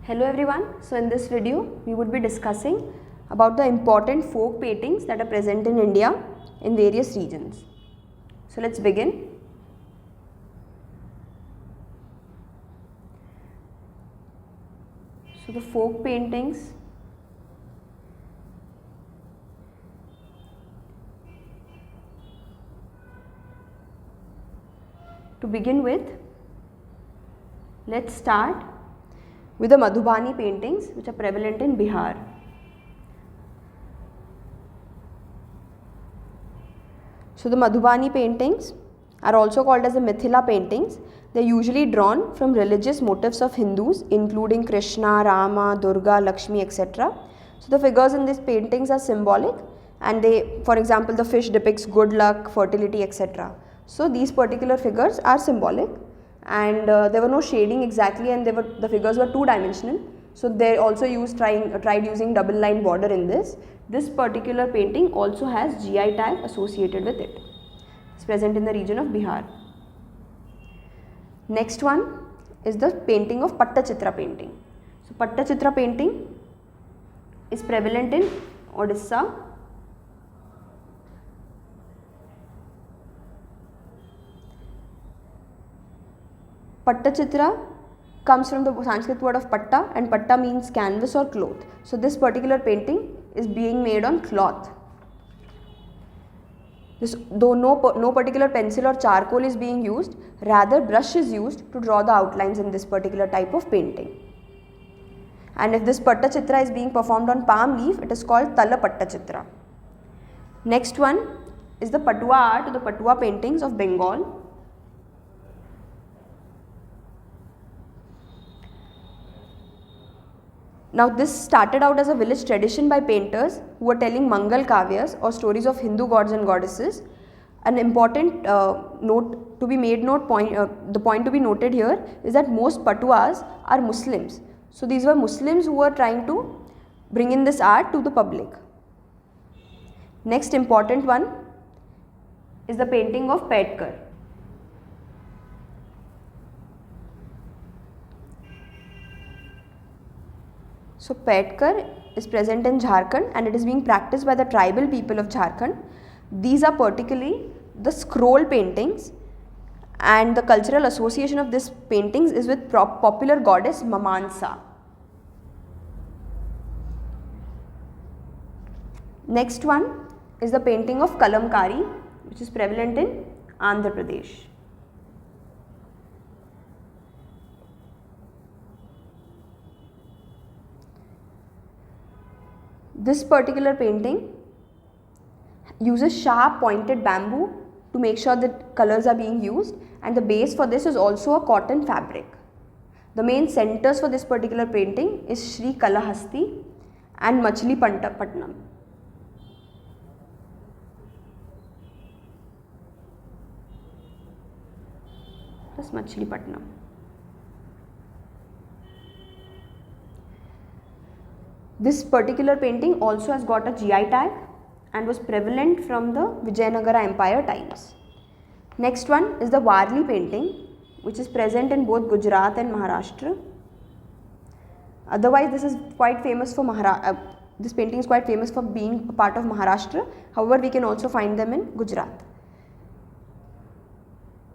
Hello everyone, so in this video we would be discussing about the important folk paintings that are present in India in various regions. So let's begin. So the folk paintings to begin with, let's start with the Madhubani paintings which are prevalent in Bihar. So the Madhubani paintings are also called as the Mithila paintings. They are usually drawn from religious motifs of Hindus including Krishna, Rama, Durga, Lakshmi, etc. So the figures in these paintings are symbolic and they, for example, the fish depicts good luck, fertility, etc. So these particular figures are symbolic. And there were no shading exactly, and the figures were two-dimensional. So they also tried using double line border in this. This particular painting also has GI tag associated with it. It's present in the region of Bihar. Next one is the painting of Pattachitra painting. So Pattachitra painting is prevalent in Odisha. Pattachitra comes from the Sanskrit word of patta, and patta means canvas or cloth. So this particular painting is being made on cloth. Though no particular pencil or charcoal is being used, rather brush is used to draw the outlines in this particular type of painting. And if this Pattachitra is being performed on palm leaf, it is called Tala Pattachitra. Next one is the Patua art or the Patua paintings of Bengal. Now this started out as a village tradition by painters who were telling Mangal Kavyas or stories of Hindu gods and goddesses. An important note to be made the point to be noted here is that most Patuas are Muslims. So these were Muslims who were trying to bring in this art to the public. Next important one is the painting of Pedkar. So Pedkar is present in Jharkhand and it is being practiced by the tribal people of Jharkhand. These are particularly the scroll paintings, and the cultural association of these paintings is with popular goddess Mamansa. Next one is the painting of Kalamkari, which is prevalent in Andhra Pradesh. This particular painting uses sharp pointed bamboo to make sure that colors are being used, and the base for this is also a cotton fabric. The main centers for this particular painting is Sri Kalahasti and Machilipatnam. Plus Machilipatnam. This particular painting also has got a GI tag and was prevalent from the Vijayanagara Empire times. Next one is the Warli painting, which is present in both Gujarat and Maharashtra. Otherwise, this is quite famous for this painting is quite famous for being a part of Maharashtra. However, we can also find them in Gujarat.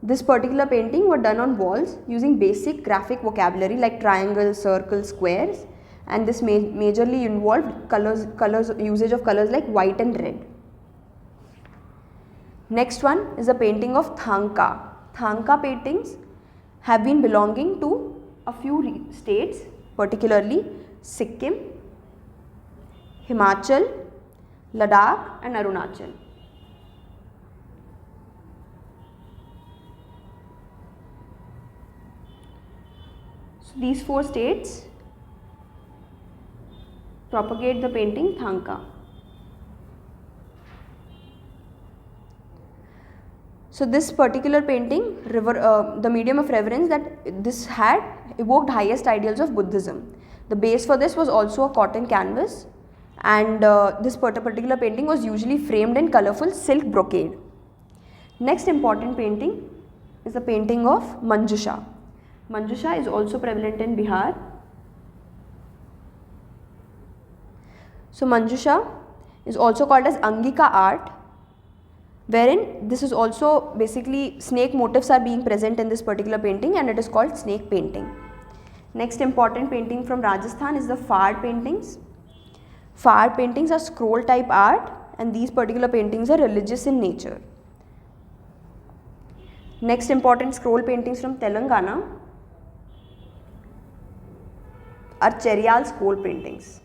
This particular painting were done on walls using basic graphic vocabulary like triangles, circles, squares. And this majorly involved usage of colors like white and red. Next one is a painting of Thanka. Thanka paintings have been belonging to a few states, particularly Sikkim, Himachal, Ladakh and Arunachal. So these four states propagate the painting Thanka. So this particular painting, the medium of reverence that this had evoked highest ideals of Buddhism. The base for this was also a cotton canvas, and this particular painting was usually framed in colorful silk brocade. Next important painting is the painting of Manjusha. Manjusha is also prevalent in Bihar. So Manjusha is also called as Angika art, wherein this is also basically snake motifs are being present in this particular painting, and it is called snake painting. Next important painting from Rajasthan is the Fard paintings. Fard paintings are scroll type art, and these particular paintings are religious in nature. Next important scroll paintings from Telangana are Cheryal scroll paintings.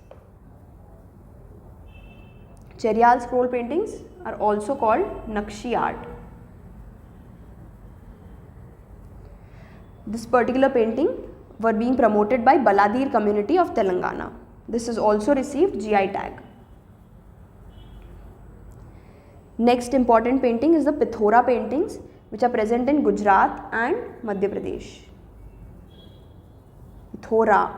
Cheryal scroll paintings are also called Nakshi art. This particular painting were being promoted by Baladir community of Telangana. This has also received GI tag. Next important painting is the Pithora paintings, which are present in Gujarat and Madhya Pradesh. Pithora,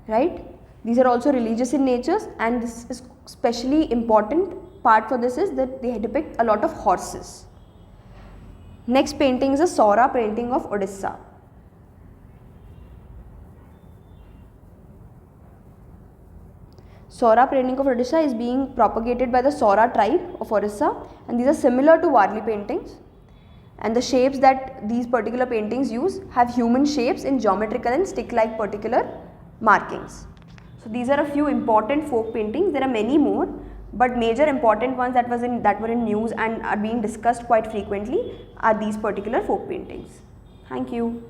right? These are also religious in nature, and this is especially important part for this is that they depict a lot of horses. Next painting is a Saura painting of Odisha. Saura painting of Odisha is being propagated by the Saura tribe of Orissa, and these are similar to Warli paintings, and the shapes that these particular paintings use have human shapes in geometrical and stick-like particular markings. So these are a few important folk paintings. There are many more, but major important ones that were in news and are being discussed quite frequently are these particular folk paintings. Thank you.